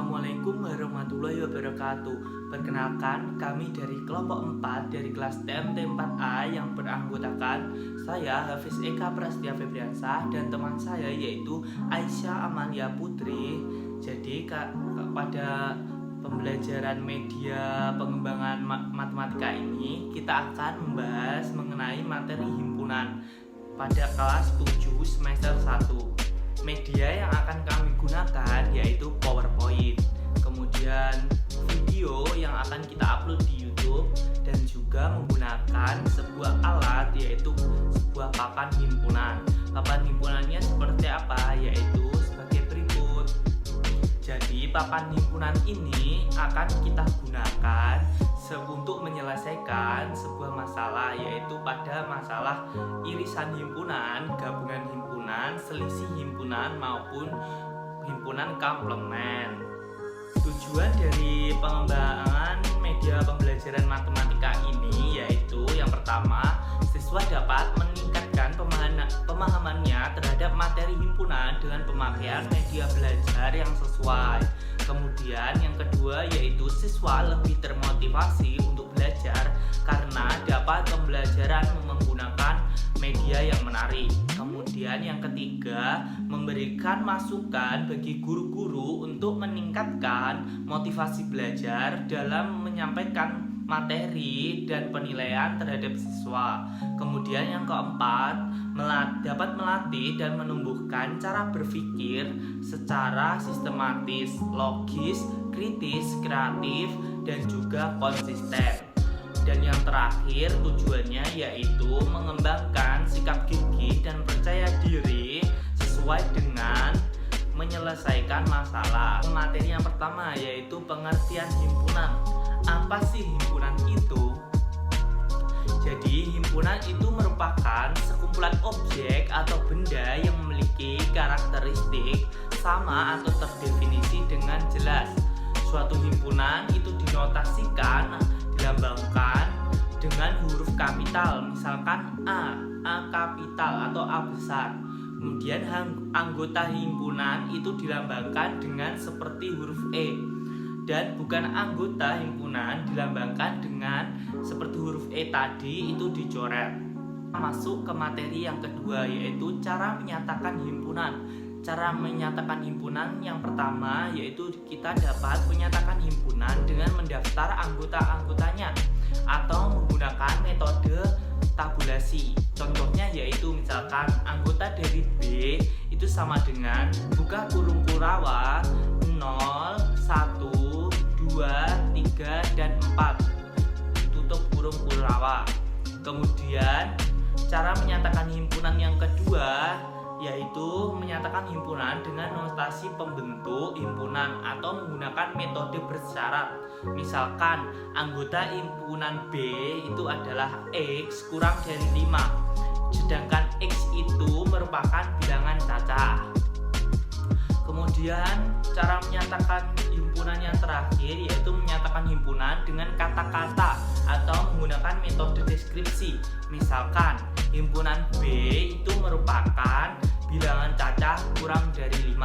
Assalamualaikum warahmatullahi wabarakatuh. Perkenalkan, kami dari kelompok 4 dari kelas TMT 4A yang beranggotakan saya Hafiz Eka Prasetya Febriansah dan teman saya yaitu Aisyah Amalia Putri. Jadi pada pembelajaran media pengembangan matematika ini kita akan membahas mengenai materi himpunan pada kelas 7 semester 1. Media yang akan kami gunakan yaitu PowerPoint, kemudian video yang akan kita upload di YouTube, dan juga menggunakan sebuah alat yaitu sebuah papan himpunan. Papan himpunannya seperti apa? Yaitu sebagai berikut. Jadi papan himpunan ini akan kita gunakan untuk menyelesaikan sebuah masalah, yaitu pada masalah irisan himpunan, gabungan himpunan, selisih himpunan maupun himpunan komplement. Tujuan dari pengembangan media pembelajaran matematika ini yaitu yang pertama, siswa dapat meningkatkan pemahamannya terhadap materi himpunan dengan pemakaian media belajar yang sesuai. Kemudian yang kedua yaitu siswa lebih termotivasi untuk belajar karena dapat pembelajaran menggunakan media yang menarik. Kemudian yang ketiga, memberikan masukan bagi guru-guru untuk meningkatkan motivasi belajar dalam menyampaikan materi dan penilaian terhadap siswa. Kemudian yang keempat, dapat melatih dan menumbuhkan cara berpikir secara sistematis, logis, kritis, kreatif, dan juga konsisten. Dan yang terakhir tujuannya yaitu mengembangkan sikap gigih dan percaya diri sesuai dengan menyelesaikan masalah. Materi yang pertama yaitu pengertian himpunan. Apa sih himpunan itu? Jadi himpunan itu merupakan sekumpulan objek atau benda yang memiliki karakteristik sama atau terdefinisi dengan jelas. Suatu himpunan itu dinotasikan, dilambangkan dengan huruf kapital, misalkan A kapital atau A besar. Kemudian anggota himpunan itu dilambangkan dengan seperti huruf E. Dan bukan anggota himpunan dilambangkan dengan seperti huruf E tadi, itu dicoret. Masuk ke materi yang kedua yaitu cara menyatakan himpunan. Cara menyatakan himpunan yang pertama yaitu kita dapat menyatakan himpunan dengan mendaftar anggota-anggotanya atau menggunakan metode tabulasi. Contohnya yaitu misalkan anggota dari B itu sama dengan buka kurung kurawa 0, 1, 2, 3, dan 4, tutup kurung kurawa. Kemudian cara menyatakan himpunan yang kedua yaitu menyatakan himpunan dengan notasi pembentuk himpunan atau menggunakan metode bersyarat. Misalkan anggota himpunan B itu adalah X kurang dari 5, sedangkan X itu merupakan bilangan cacah. Kemudian cara menyatakan himpunan yang terakhir yaitu menyatakan himpunan dengan kata-kata atau menggunakan metode deskripsi. Misalkan himpunan B itu merupakan bilangan cacah kurang dari 5.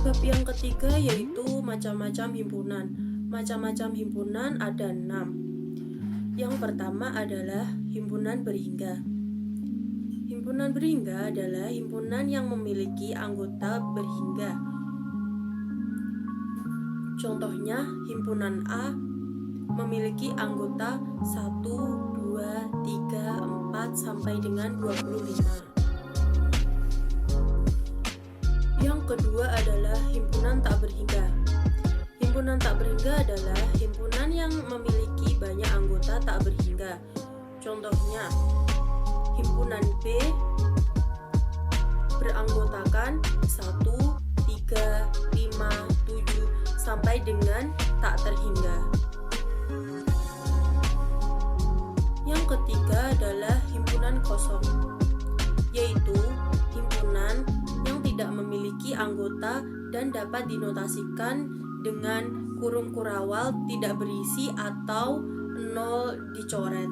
Bab yang ketiga yaitu macam-macam himpunan. Macam-macam himpunan ada 6. Yang pertama adalah himpunan berhingga. Himpunan berhingga adalah himpunan yang memiliki anggota berhingga. Contohnya, himpunan A memiliki anggota 1, 2, 3, 4, sampai dengan 25. Yang kedua adalah himpunan tak berhingga. Himpunan tak berhingga adalah himpunan yang memiliki banyak anggota tak berhingga. Contohnya, himpunan B beranggotakan 1, 3, 5, 7, sampai dengan tak terhingga. Yang ketiga adalah himpunan kosong, yaitu himpunan yang tidak memiliki anggota dan dapat dinotasikan dengan kurung kurawal tidak berisi atau 0 dicoret.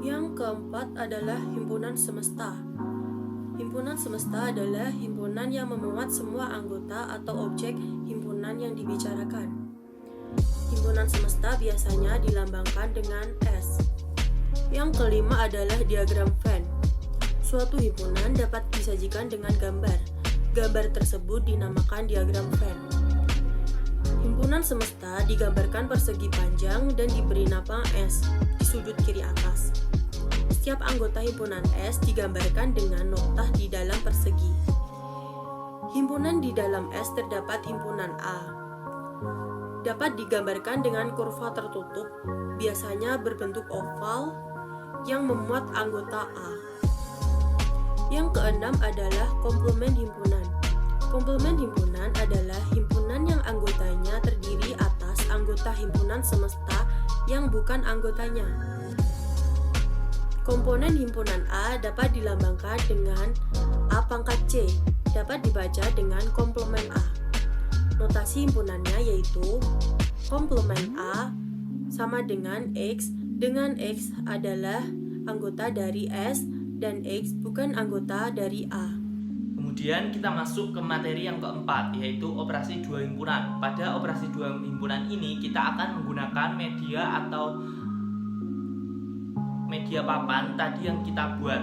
Yang keempat adalah himpunan semesta. Himpunan semesta adalah himpunan yang memuat semua anggota atau objek himpunan yang dibicarakan. Himpunan semesta biasanya dilambangkan dengan S. Yang kelima adalah diagram Venn. Suatu himpunan dapat disajikan dengan gambar. Gambar tersebut dinamakan diagram Venn. Himpunan semesta digambarkan persegi panjang dan diberi nama S di sudut kiri atas. Setiap anggota himpunan S digambarkan dengan nokta di dalam persegi. Himpunan di dalam S terdapat himpunan A. Dapat digambarkan dengan kurva tertutup, biasanya berbentuk oval yang memuat anggota A. Yang keenam adalah komplement himpunan. Komplement himpunan adalah himpunan yang anggotanya terdiri atas anggota himpunan semesta yang bukan anggotanya. Komponen himpunan A dapat dilambangkan dengan A pangkat C, dapat dibaca dengan komplement A. Notasi himpunannya yaitu komplement A sama dengan X adalah anggota dari S dan X bukan anggota dari A. Kemudian kita masuk ke materi yang keempat, yaitu operasi dua himpunan. Pada operasi dua himpunan ini kita akan menggunakan media atau media papan tadi yang kita buat.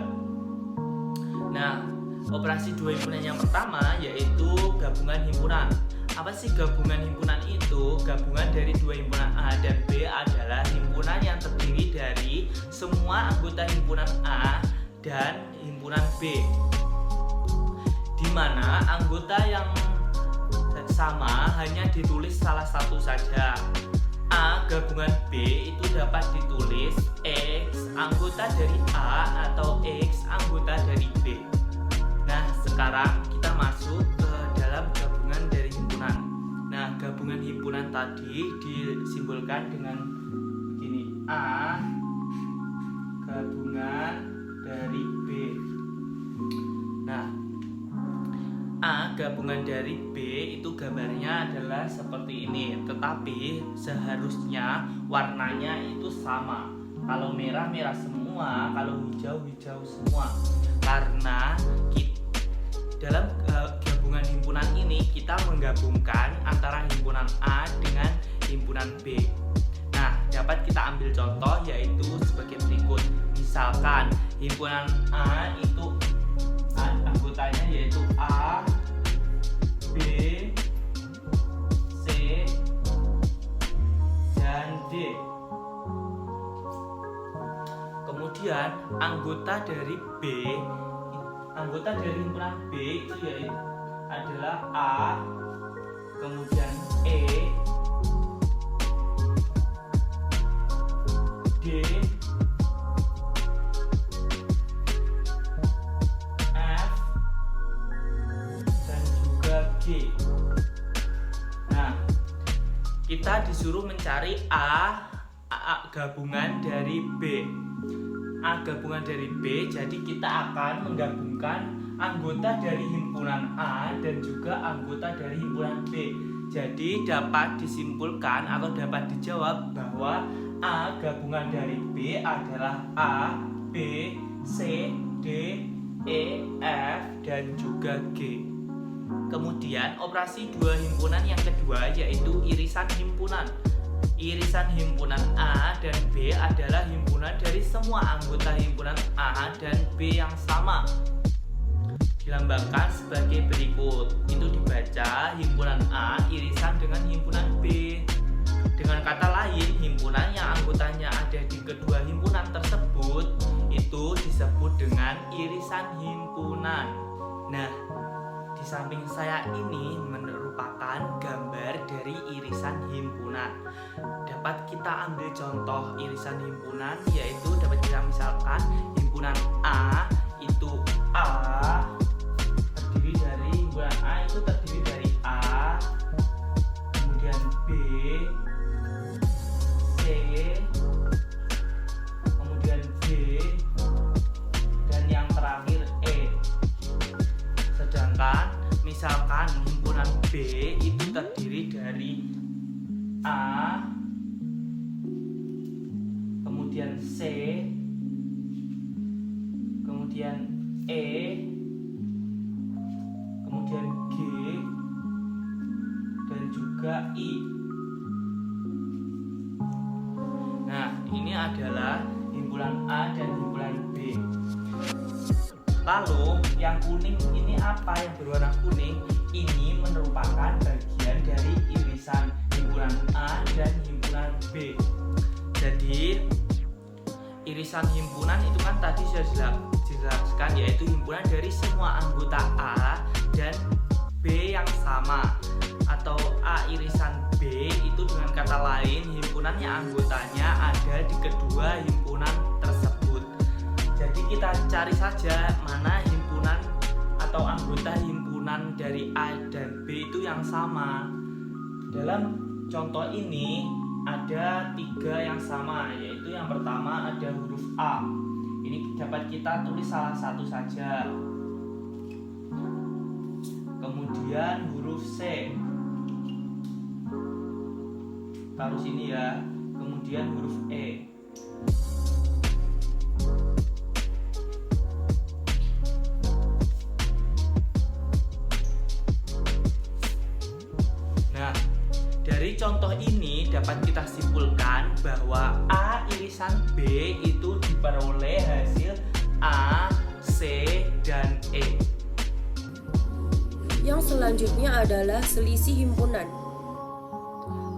Nah, operasi dua himpunan yang pertama yaitu gabungan himpunan. Apa sih gabungan himpunan itu? Gabungan dari dua himpunan A dan B adalah himpunan yang terdiri dari semua anggota himpunan A dan himpunan B, di mana anggota yang sama hanya ditulis salah satu saja. A gabungan B itu dapat ditulis X anggota dari A atau X anggota dari B. Nah, sekarang kita masuk ke dalam gabungan dari himpunan. Nah, gabungan himpunan tadi disimbolkan dengan begini: A gabungan dari B. Nah, A gabungan dari B itu gambarnya adalah seperti ini, tetapi seharusnya warnanya itu sama. Kalau merah, merah semua, kalau hijau, hijau semua. Karena dalam gabungan himpunan ini kita menggabungkan antara himpunan A dengan himpunan B. Nah, dapat kita ambil contoh yaitu sebagai berikut. Misalkan himpunan A itu anggotanya yaitu A, B, C, dan D. Kemudian anggota dari himpunan B itu yaitu adalah A, kemudian E, D, F, dan juga G. Nah, kita disuruh mencari A gabungan dari B. A gabungan dari B, jadi kita akan menggabungkan anggota dari himpunan A dan juga anggota dari himpunan B. Jadi dapat disimpulkan atau dapat dijawab bahwa A gabungan dari B adalah A, B, C, D, E, F, dan juga G. Kemudian operasi dua himpunan yang kedua yaitu irisan himpunan. Irisan himpunan A dan B adalah himpunan dari semua anggota himpunan A dan B yang sama. Dilambangkan sebagai berikut. Itu dibaca himpunan A irisan dengan himpunan B. Dengan kata lain, himpunan yang anggotanya ada di kedua himpunan tersebut itu disebut dengan irisan himpunan. Nah, di samping saya ini merupakan gambar dari irisan himpunan. Dapat kita ambil contoh irisan himpunan, yaitu dapat kita misalkan himpunan A itu A terdiri dari himpunan A itu terdiri dari A, kemudian B, C, kemudian D, dan yang terakhir E. Sedangkan misalkan himpunan B itu terdiri dari A, kemudian C, kemudian E, I. Nah, ini adalah himpunan A dan himpunan B. Lalu yang kuning ini apa? Yang berwarna kuning ini merupakan bagian dari irisan himpunan A dan himpunan B. Jadi irisan himpunan itu kan tadi sudah dijelaskan, yaitu himpunan dari semua anggota A dan B yang sama, atau A irisan B itu dengan kata lain himpunan yang anggotanya ada di kedua himpunan tersebut. Jadi kita cari saja mana himpunan atau anggota himpunan dari A dan B itu yang sama. Dalam contoh ini ada 3 yang sama, yaitu yang pertama ada huruf A. Ini dapat kita tulis salah satu saja. Kemudian huruf C, taruh sini ya. Kemudian huruf E. Nah, dari contoh ini dapat kita simpulkan bahwa A irisan B itu diperoleh hasil A, C, dan E. Yang selanjutnya adalah selisih himpunan.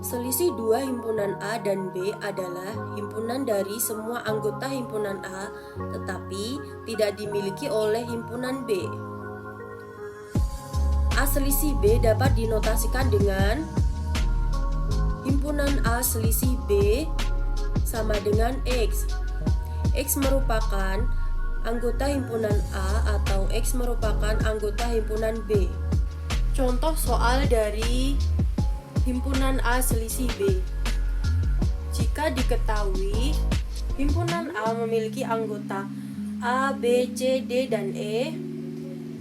Selisih dua himpunan A dan B adalah himpunan dari semua anggota himpunan A tetapi tidak dimiliki oleh himpunan B. A selisih B dapat dinotasikan dengan himpunan A selisih B sama dengan X. X merupakan anggota himpunan A atau X merupakan anggota himpunan B. Contoh soal dari himpunan A selisih B. Jika diketahui himpunan A memiliki anggota A, B, C, D, dan E,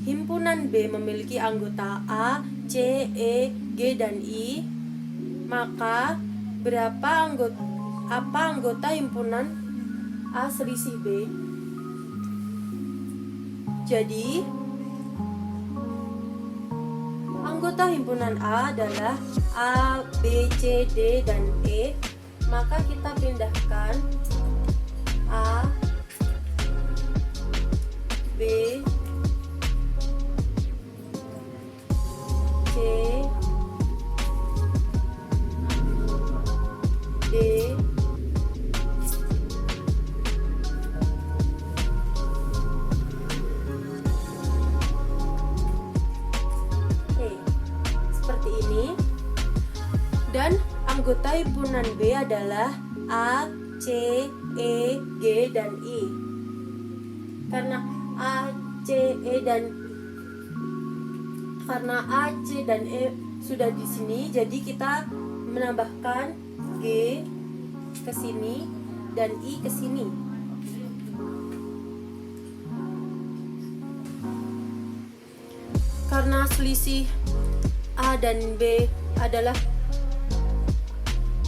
himpunan B memiliki anggota A, C, E, G, dan I, maka apa anggota himpunan A selisih B? Jadi anggota himpunan A adalah A, B, C, D, dan E. Maka kita pindahkan A, B, C, D, dan anggota himpunan B adalah A, C, E, G, dan I. Karena A, C, dan E sudah di sini, jadi kita menambahkan G ke sini dan I ke sini. Karena selisih A dan B adalah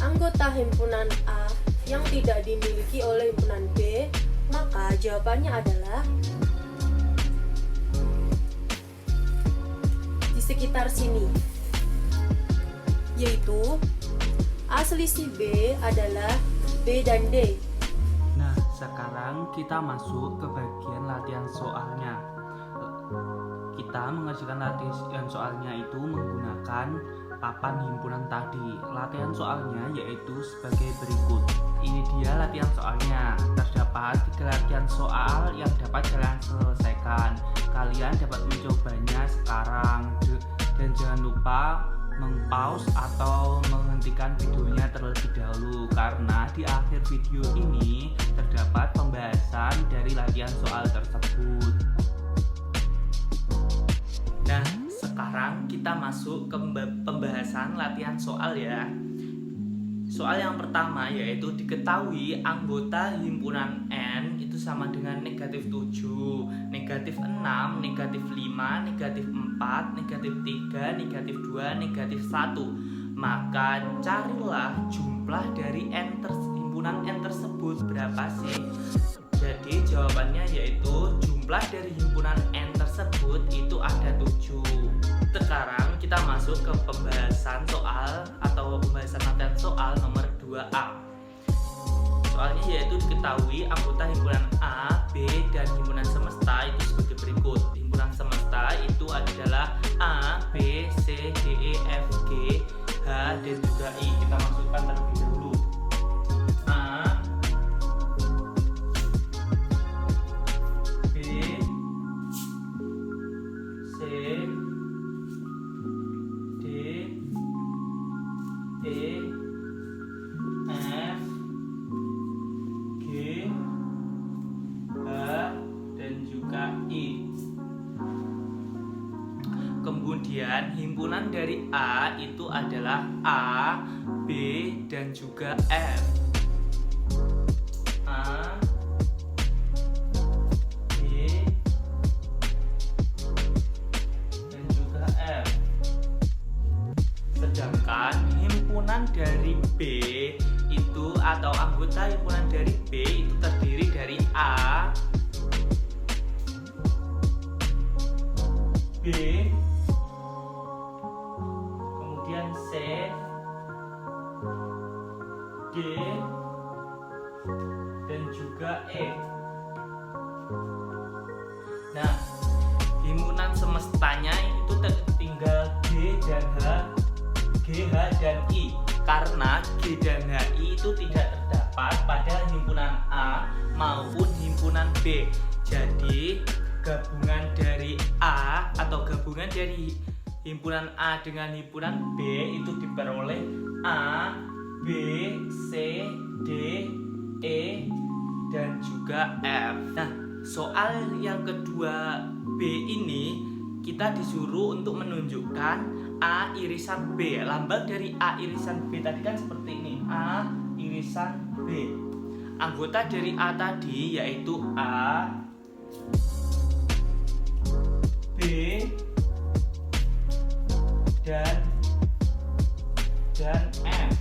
anggota himpunan A yang tidak dimiliki oleh himpunan B, maka jawabannya adalah di sekitar sini, yaitu A selisih B adalah B dan D. Nah, sekarang kita masuk ke bagian latihan soalnya. Kita mengerjakan latihan soalnya itu menggunakan papan himpunan tadi. Latihan soalnya yaitu sebagai berikut. Ini dia latihan soalnya. Terdapat 3 latihan soal yang dapat kalian selesaikan. Kalian dapat mencobanya sekarang dan jangan lupa meng-pause atau menghentikan videonya terlebih dahulu karena di akhir video ini terdapat pembahasan dari latihan soal tersebut. Nah, sekarang kita masuk ke pembahasan latihan soal ya. Soal yang pertama yaitu diketahui anggota himpunan N itu sama dengan negatif 7, negatif 6, negatif 5, negatif 4, negatif 3, negatif 2, negatif 1. Maka carilah jumlah dari himpunan N tersebut berapa sih? Jadi jawabannya yaitu jumlah dari himpunan N tersebut itu ada 7. Sekarang kita masuk ke pembahasan soal atau juga A. Soalnya yaitu diketahui anggota himpunan A, B, dan himpunan semesta itu sebagai berikut. Himpunan semesta itu adalah A, B, C, D, E, F, G, H, dan juga I. Kita masukkan terlebih dahulu. A, B, C, D, E, F, G, H, dan juga I. Kemudian himpunan dari A itu adalah A, B, dan juga F. A, B, dan juga F. Sedangkan himpunan dari B itu atau anggota himpunan dari B itu terdiri dari A, B, kemudian C, D, dan juga E. Nah, himpunan semestanya itu tinggal G dan H, G, H, dan I. Karena G dan H, I itu tidak terdapat pada himpunan A maupun himpunan B. Jadi gabungan dari A atau gabungan dari himpunan A dengan himpunan B itu diperoleh A, B, C, D, E, dan juga F. Nah, soal yang kedua B ini kita disuruh untuk menunjukkan A irisan B. Lambang dari A irisan B tadi kan seperti ini, A irisan B. Anggota dari A tadi yaitu A, B, dan F.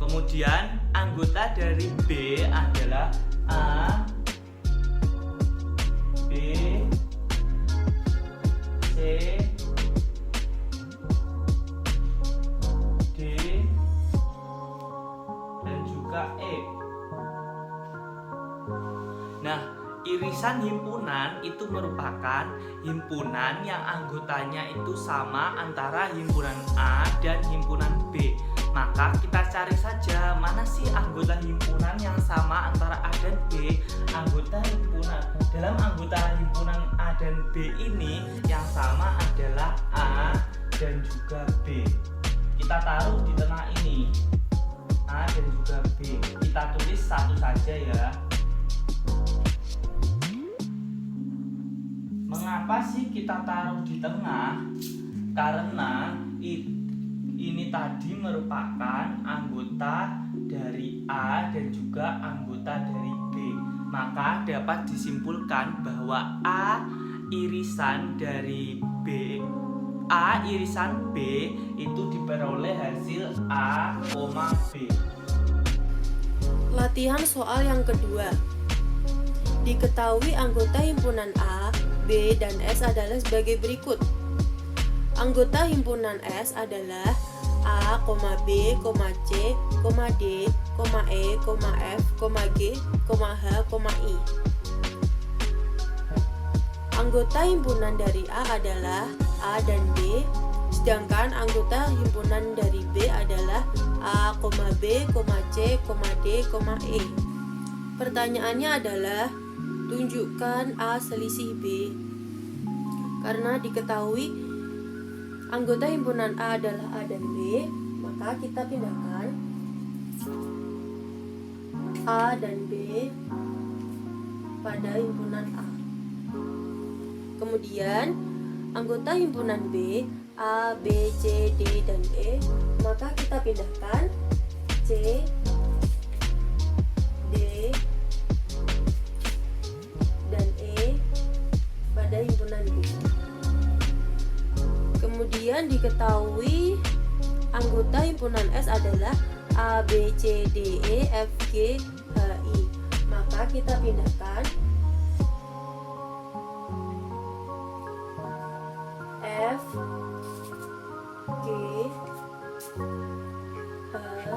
Kemudian anggota dari B adalah A, B, C, D, dan juga E. Nah, irisan himpunan itu merupakan himpunan yang anggotanya itu sama antara himpunan A dan himpunan B. Maka kita cari saja mana sih anggota himpunan yang sama antara A dan B. Anggota himpunan dalam anggota himpunan A dan B ini yang sama adalah A dan juga B. Kita taruh di tengah ini A dan juga B. Kita tulis satu saja ya. Mengapa sih kita taruh di tengah? Karena ini tadi merupakan anggota dari A dan juga anggota dari B. Maka dapat disimpulkan bahwa A irisan dari B, A irisan B itu diperoleh hasil A, B. Latihan soal yang kedua. Diketahui anggota himpunan A, B, dan S adalah sebagai berikut. Anggota himpunan S adalah A, B, C, D, E, F, G, H, I. Anggota himpunan dari A adalah A dan B, sedangkan anggota himpunan dari B adalah A, B, C, D, E. Pertanyaannya adalah tunjukkan A selisih B. Karena diketahui anggota himpunan A adalah A dan B, maka kita pindahkan A dan B pada himpunan A. Kemudian anggota himpunan B A, B, C, D, dan E, maka kita pindahkan C, D, dan E pada himpunan B. Kemudian diketahui anggota himpunan S adalah A, B, C, D, E, F, G, H, I. Maka kita pindahkan F, G, H,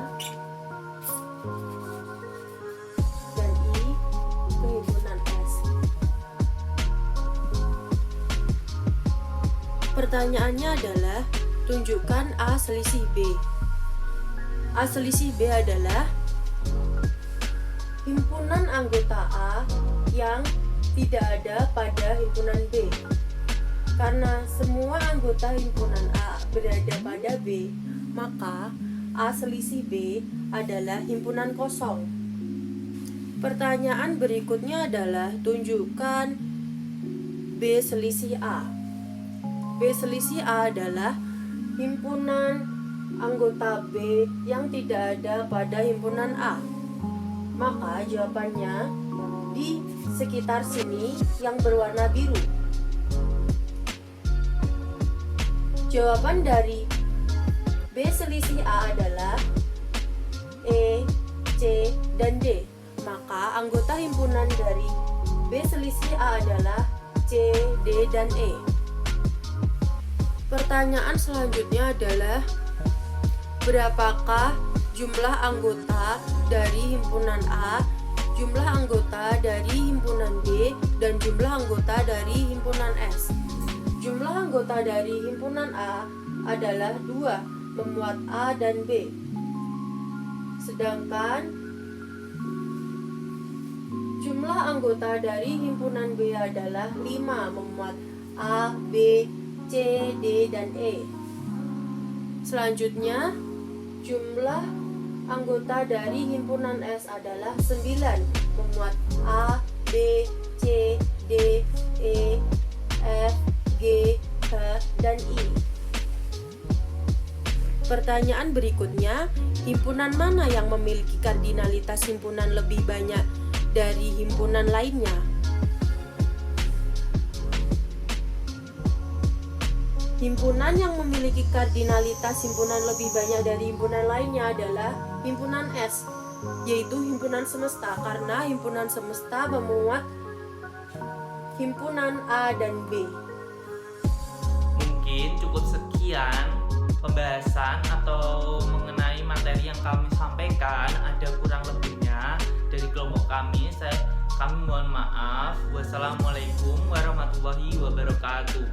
Pertanyaannya adalah tunjukkan A selisih B. A selisih B adalah himpunan anggota A yang tidak ada pada himpunan B. Karena semua anggota himpunan A berada pada B, maka A selisih B adalah himpunan kosong. Pertanyaan berikutnya adalah tunjukkan B selisih A. B selisih A adalah himpunan anggota B yang tidak ada pada himpunan A. Maka jawabannya di sekitar sini yang berwarna biru. Jawaban dari B selisih A adalah E, C, dan D. Maka anggota himpunan dari B selisih A adalah C, D, dan E. Pertanyaan selanjutnya adalah berapakah jumlah anggota dari himpunan A, jumlah anggota dari himpunan D, dan jumlah anggota dari himpunan S. Jumlah anggota dari himpunan A adalah 2 memuat A dan B. Sedangkan jumlah anggota dari himpunan B adalah 5 memuat A, B, C, D, dan E. Selanjutnya, jumlah anggota dari himpunan S adalah 9 memuat A, B, C, D, E, F, G, H, dan I. Pertanyaan berikutnya, himpunan mana yang memiliki kardinalitas himpunan lebih banyak dari himpunan lainnya? Himpunan yang memiliki kardinalitas himpunan lebih banyak dari himpunan lainnya adalah himpunan S, yaitu himpunan semesta, karena himpunan semesta memuat himpunan A dan B. Mungkin cukup sekian pembahasan atau mengenai materi yang kami sampaikan. Ada kurang lebihnya dari kelompok kami. Kami mohon maaf. Wassalamualaikum warahmatullahi wabarakatuh.